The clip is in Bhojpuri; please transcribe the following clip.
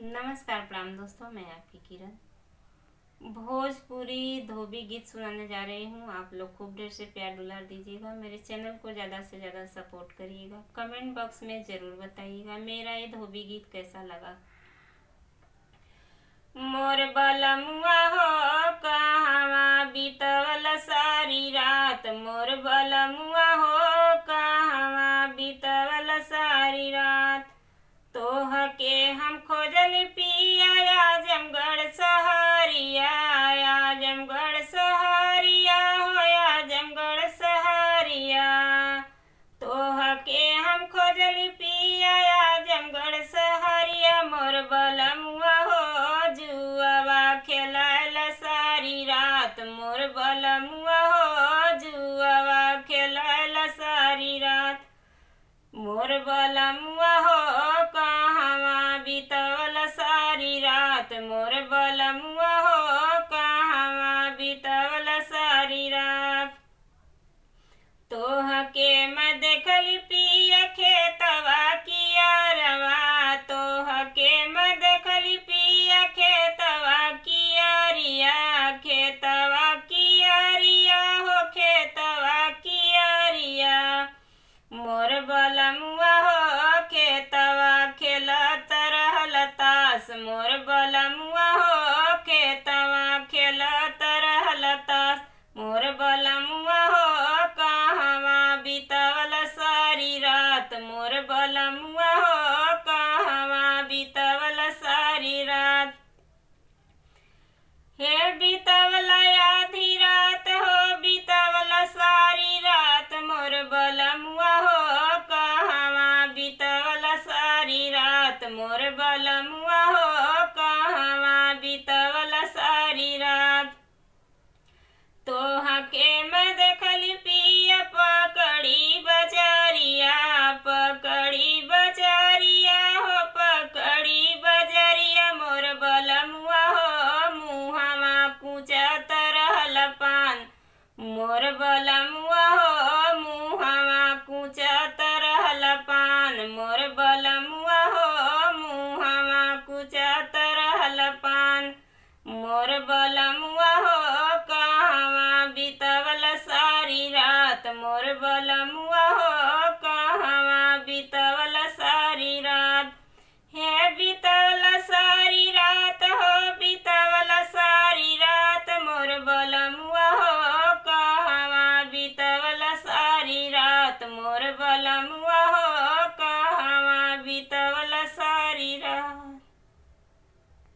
नमस्कार प्रणाम दोस्तों, मैं आपकी किरण भोजपुरी धोबी गीत सुनाने जा रही हूँ। आप लोग खूब ढेर से प्यार दुलार दीजिएगा। मेरे चैनल को ज़्यादा से ज़्यादा सपोर्ट करिएगा। कमेंट बॉक्स में ज़रूर बताइएगा मेरा ये धोबी गीत कैसा लगा। मोर बलमुआ हो कहवा बीतवल सारी रात, मोर बलमुआ हो कहवा बीतवल सारी रात। तोह के हम खोजल पिया आजमगढ़ सहरिया, आजमगढ़ सहरिया हो आजमगढ़ सहरिया। तोह के हम खोजल पिया आजमगढ़ सहरिया। मोर बलमुआ हो जुआवा खेलल सारी रात, मोर बलमुआ हो जुआवा खेलल सारी रात। मोर बलमुआ हो कहवा बीतवल सारी रात, मोर बलमुआ हो कहवा बीतवल सारी रात। तोह के मैं देखली पिया खेतवा कियारवा, तोह के मैं देखली पिया खेतवा कियारिया, खेतवा कियारिया हो खेतवा कियारिया। मोर बलमुआ हो खेतवा खेलत रहल तास, मोर बलमुआ हो खेतवा खेलत रहल तास। मोर बलमुआ हो कहवा बीतवल सारी रात, मोर बलमुआ हो कहवा बीतवल सारी रात। हे बीतवल आधी रात हो बीतवल सारी रात, मोर बलमुआ हो कहवा बीतवल सारी रात, मोर बलमुआ हो कहवा बीतवल सारी रात। तोह के मैं देखली पिया पकड़ी बजरिया, पकड़ी बजरिया हो पकड़ी बजरिया। मोर बलमुआ हो मुहवा कुचत रहल पान, मोर बलमुआ हो मुहवा कुचत रहल पान, मोर बलमुआ हो मुहवा कुचत रहल पान। मोर